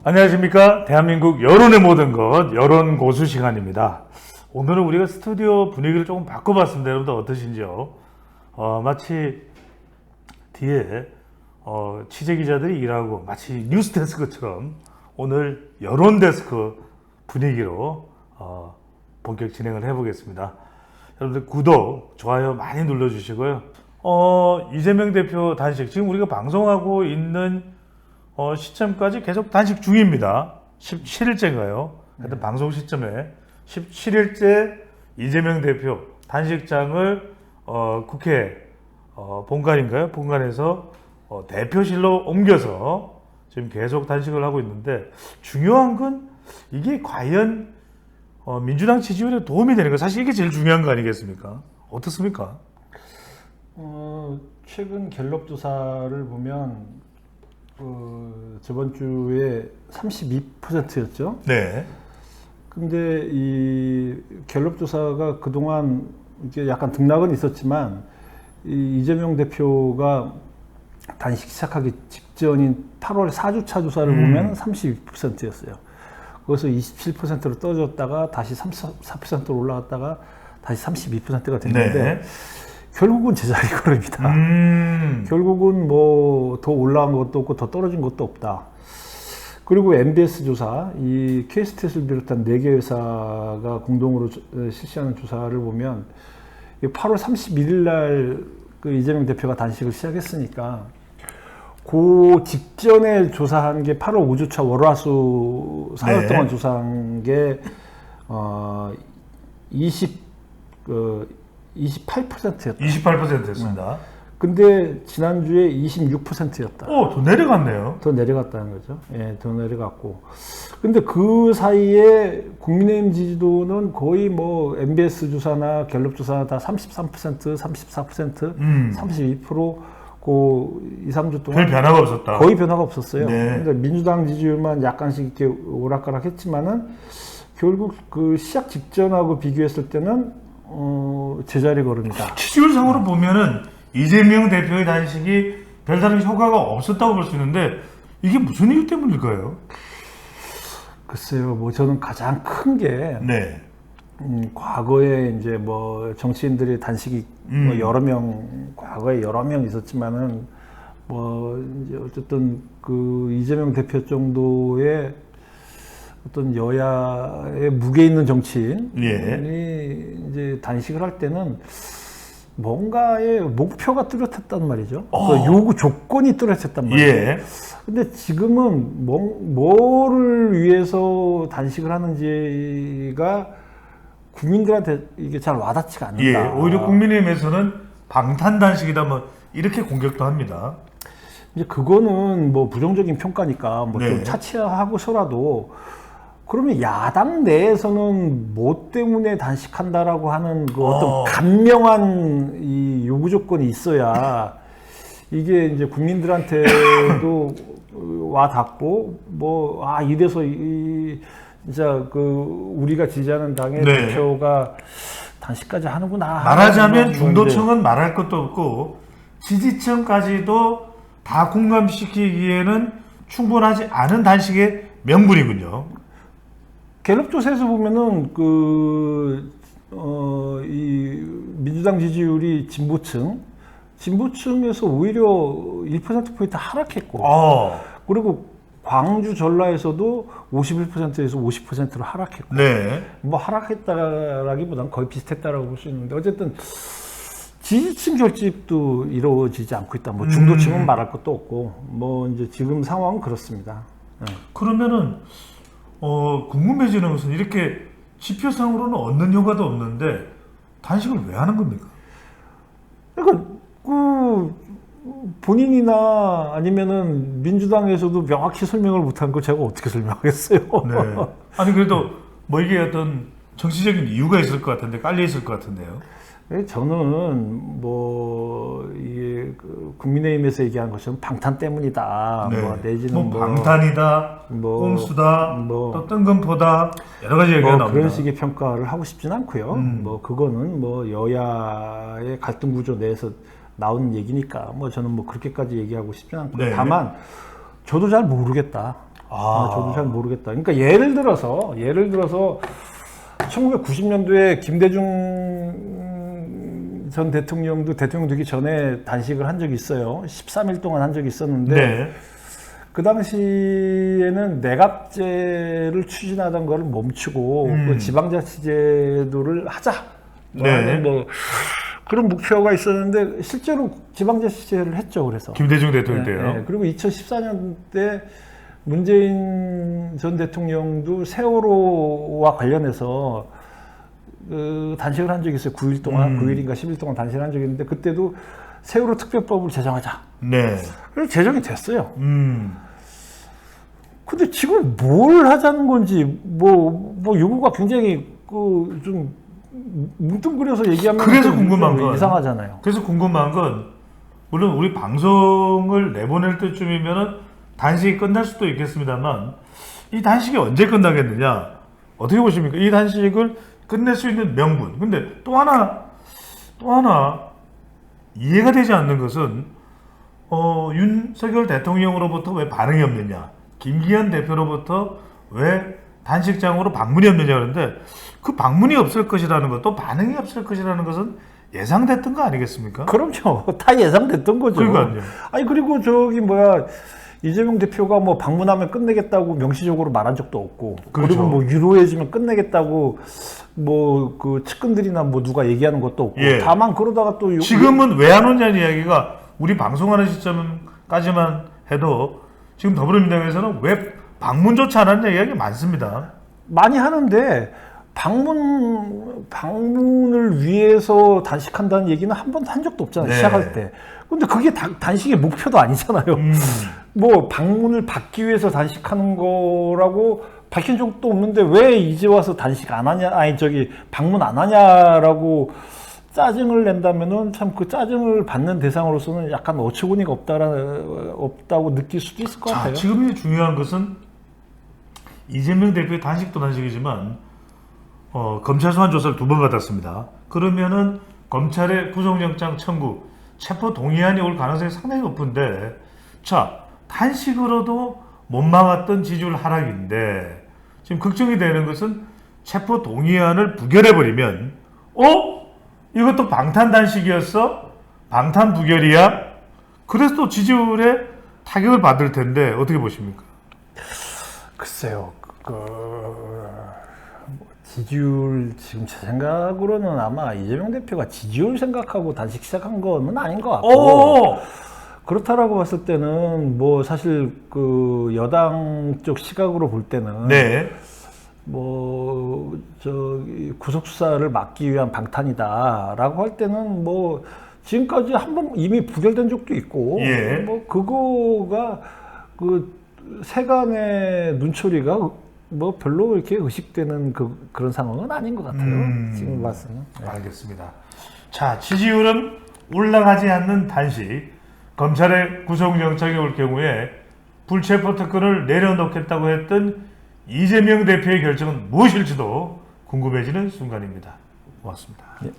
안녕하십니까. 대한민국 여론의 모든 것 여론고수 시간입니다. 오늘은 우리가 스튜디오 분위기를 조금 바꿔봤습니다. 여러분들 어떠신지요? 마치 뒤에 취재기자들이 일하고 마치 뉴스데스크처럼 오늘 여론데스크 분위기로 본격 진행을 해보겠습니다. 여러분들 구독, 좋아요 많이 눌러주시고요. 이재명 대표 단식, 지금 우리가 방송하고 있는 시점까지 계속 단식 중입니다. 17일째인가요? 하여튼 방송 시점에 17일째 이재명 대표 단식장을 국회 본관인가요? 본관에서 대표실로 옮겨서 지금 계속 단식을 하고 있는데, 중요한 건 이게 과연 민주당 지지율에 도움이 되는 거, 사실 이게 제일 중요한 거 아니겠습니까? 어떻습니까? 최근 갤럽 조사를 보면 저번 주에 32%였죠. 네. 근데 이 갤럽 조사가 그동안 이게 약간 등락은 있었지만, 이재명 대표가 단식 시작하기 직전인 8월 4주차 조사를 보면 32%였어요. 거기서 27%로 떨어졌다가 다시 34%로 올라갔다가 다시 32%가 됐는데, 네. 결국은 제자리 걸음이다. 결국은 뭐 더 올라간 것도 없고 더 떨어진 것도 없다. 그리고 MBS 조사, 이 K스탯을 비롯한 4개 회사가 공동으로 실시하는 조사를 보면 8월 31일 날 그 이재명 대표가 단식을 시작했으니까 그 직전에 조사한 게 8월 5주차 월화수 4일 네. 동안 조사한 게 28%였다. 28%였습니다. 근데 지난주에 26%였다. 더 내려갔네요. 더 내려갔다는 거죠. 예, 더 내려갔고. 근데 그 사이에 국민의힘 지지도는 거의 뭐 MBS 조사나 갤럽 조사나 다 33%, 34%, 32%, 그 이상주 동안 별 변화가 없었다. 거의 변화가 없었어요. 네. 근데 민주당 지지율만 약간씩 이렇게 오락가락했지만은 결국 그 시작 직전하고 비교했을 때는 제자리 걸음이다. 지지율상으로 보면은 이재명 대표의 단식이 별다른 효과가 없었다고 볼 수 있는데, 이게 무슨 이유 때문일까요? 글쎄요, 뭐 저는 가장 큰 게 네. 과거에 이제 뭐 정치인들이 단식이 뭐 여러 명, 과거에 여러 명 있었지만은 뭐 이제 어쨌든 그 이재명 대표 정도의 어떤 여야의 무게 있는 정치인이 이제 단식을 할 때는 뭔가의 목표가 뚜렷했단 말이죠. 그 요구 조건이 뚜렷했단 말이죠. 예. 근데 지금은 뭐를 위해서 단식을 하는지가 국민들한테 이게 잘 와닿지가 않는다. 예. 오히려 국민의힘에서는 방탄 단식이다 뭐 이렇게 공격도 합니다. 이제 그거는 뭐 부정적인 평가니까 뭐 좀 네. 차치하고서라도, 그러면 야당 내에서는 뭐 때문에 단식한다라고 하는 그 어떤 간명한 이 요구 조건이 있어야 이게 이제 국민들한테도 와 닿고, 뭐 이래서 진짜 그 우리가 지지하는 당의 네. 대표가 단식까지 하는구나. 말하자면 하는 중도층은 말할 것도 없고 지지층까지도 다 공감시키기에는 충분하지 않은 단식의 명분이군요. 갤럽 조사에서 보면은 이 민주당 지지율이 진보층에서 오히려 1%포인트 하락했고, 그리고 광주 전라에서도 51%에서 50%로 하락했고, 네. 뭐 하락했다라기보다는 거의 비슷했다라고 볼 수 있는데, 어쨌든 지지층 결집도 이루어지지 않고 있다. 뭐 중도층은 말할 것도 없고, 뭐 이제 지금 상황은 그렇습니다. 네. 그러면은 궁금해지는 것은, 이렇게 지표상으로는 얻는 효과도 없는데 단식을 왜 하는 겁니까? 그러니까 그 본인이나 아니면은 민주당에서도 명확히 설명을 못한 거 제가 어떻게 설명하겠어요? 네. 아니 그래도 뭐 이게 어떤 정치적인 이유가 있을 것 같은데, 깔려 있을 것 같은데요. 저는 뭐 이게 그 국민의힘에서 얘기한 것처럼 방탄 때문이다. 네. 뭐 내지는 뭐 방탄이다, 뭐 꼼수다, 뭐 또 뜬금포다, 여러 가지 얘기가 나옵니다. 그런 식의 평가를 하고 싶진 않고요. 뭐 그거는 뭐 여야의 갈등 구조 내에서 나오는 얘기니까 뭐 저는 뭐 그렇게까지 얘기하고 싶진 않고요. 네. 다만 저도 잘 모르겠다. 저도 잘 모르겠다. 그러니까 예를 들어서 1990년도에 김대중 전 대통령도 대통령 되기 전에 단식을 한 적이 있어요. 13일 동안 한 적이 있었는데 네. 그 당시에는 내각제를 추진하던 거를 멈추고 그 지방자치제도를 하자. 네. 뭐 그런 목표가 있었는데 실제로 지방자치제를 했죠. 그래서 김대중 대통령 네, 때요. 네. 그리고 2014년 때 문재인 전 대통령도 세월호와 관련해서 단식을 한 적이 있어요. 9일 동안, 9일인가 10일 동안 단식을 한 적이 있는데 그때도 세월호 특별법을 제정하자. 네. 그래서 제정이 됐어요. 음. 근데 지금 뭘 하자는 건지 뭐 요구가 굉장히 좀 뭉뚱그려서 얘기하면 그래서 궁금한 건 이상하잖아요. 그래서 궁금한 건 물론 우리 방송을 내보낼 때쯤이면은 단식이 끝날 수도 있겠습니다만 이 단식이 언제 끝나겠느냐? 어떻게 보십니까? 이 단식을 끝낼 수 있는 명분. 근데 또 하나 이해가 되지 않는 것은 윤석열 대통령으로부터 왜 반응이 없느냐? 김기현 대표로부터 왜 단식장으로 방문이 없느냐 그러는데 그 방문이 없을 것이라는 것, 또 반응이 없을 것이라는 것은 예상됐던 거 아니겠습니까? 그럼요. 다 예상됐던 거죠. 그러니까요. 아니 그리고 이재명 대표가 뭐 방문하면 끝내겠다고 명시적으로 말한 적도 없고, 그렇죠. 그리고 뭐 유로해지면 끝내겠다고 뭐 그 측근들이나 뭐 누가 얘기하는 것도 없고, 예. 다만 그러다가 또 지금은 왜 안 오냐는 이야기가 우리 방송하는 시점까지만 해도 지금 더불어민주당에서는 왜 방문조차 안 하는 이야기 많습니다. 많이 하는데 방문을 위해서 단식한다는 얘기는 한 번도 한 적도 없잖아요. 네. 시작할 때. 근데 그게 단식의 목표도 아니잖아요. 뭐 방문을 받기 위해서 단식하는 거라고 밝힌 적도 없는데 왜 이제 와서 단식 안 하냐, 방문 안 하냐라고 짜증을 낸다면은 참 그 짜증을 받는 대상으로서는 약간 어처구니가 없다고 느낄 수도 있을 것 같아요. 지금 이제 중요한 것은 이재명 대표의 단식도 단식이지만 검찰 소환 조사를 2번 받았습니다. 그러면은 검찰의 구속영장 청구, 체포 동의안이 올 가능성이 상당히 높은데, 자 단식으로도 못 막았던 지지율 하락인데 지금 걱정이 되는 것은 체포 동의안을 부결해 버리면 이것도 방탄 단식이었어? 방탄 부결이야? 그래서 또 지지율에 타격을 받을 텐데 어떻게 보십니까? 글쎄요. 지지율 지금 제 생각으로는 아마 이재명 대표가 지지율 생각하고 단식 시작한 거는 아닌 것 같고, 그렇다라고 봤을 때는 뭐 사실 그 여당 쪽 시각으로 볼 때는 네. 구속 수사를 막기 위한 방탄이다라고 할 때는 뭐 지금까지 한 번 이미 부결된 적도 있고, 예. 뭐 그거가 그 세간의 눈초리가 뭐 별로 이렇게 의식되는 그런 상황은 아닌 것 같아요. 지금 봤으면. 네. 알겠습니다. 자, 지지율은 올라가지 않는 단식, 검찰의 구속영장이 올 경우에 불체포 특권을 내려놓겠다고 했던 이재명 대표의 결정은 무엇일지도 궁금해지는 순간입니다. 고맙습니다. 예.